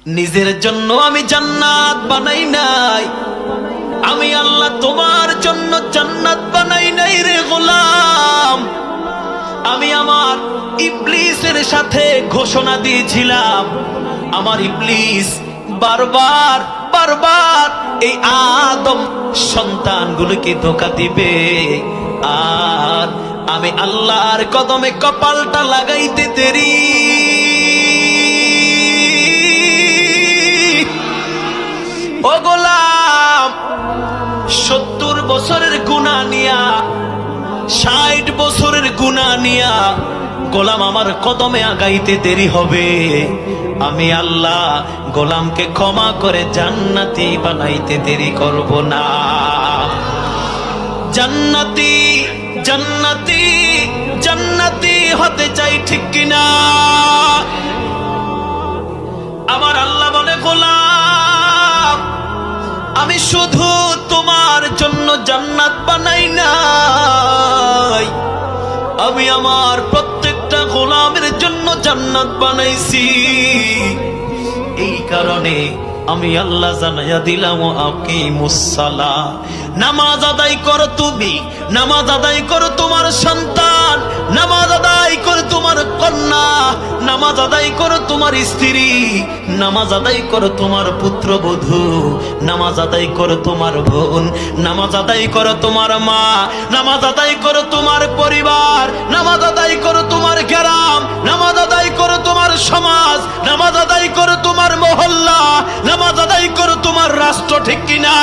নিজের জন্য আমি জান্নাত বানাই নাই, আমি আল্লাহ তোমার জন্য জান্নাত বানাই নাই রে গোলাম। আমি আমার ইবলিসের সাথে ঘোষণা দিয়েছিলাম, আমার ইবলিস বারবার বারবার এই আদম সন্তানগুলোকে ধোঁকা দিবে, আর আমি আল্লাহর কদমে কপালটা লাগাইতে দেরি। ও গোলাম, 70 বছরের গুনাহ নিয়া, 60 বছরের গুনাহ নিয়া গোলাম আমার কদমে আগাইতে দেরি হবে। আমি আল্লাহ গোলামকে ক্ষমা করে জান্নাতি বানাইতে দেরি করব না। জান্নাতি জান্নাতি জান্নাতি হতে চাই, ঠিক কিনা? আমার আল্লাহ বলে, গোলাম আমি শুধু তোমার জন্য জান্নাত বানাই নাই, আমি আমার প্রত্যেকটা গোলামের জন্য জান্নাত বানাইছি। এই কারণে আমি আল্লাহ জানাইয়া দিলাম, আকিমুস সালাহ, নামাজ আদায় করো তুমি, নামাজ আদায় করো তোমার সন্তান, নামাজ আদায় করো তোমার কন্যা, নামাজ আদায় করো তোমার স্ত্রী, নামাজ আদায় করো তোমার পুত্রবধূ, নামাজ আদায় করো তোমার বোন, নামাজ আদায় করো তোমার মা, নামাজ আদায় করো তোমার পরিবার, নামাজ আদায় করো তোমার গ্রাম, নামাজ আদায় করো তোমার সমাজ, নামাজ আদায় করো তোমার মহল্লা, নামাজ আদায় করো তোমার রাষ্ট্র, ঠিক কিনা?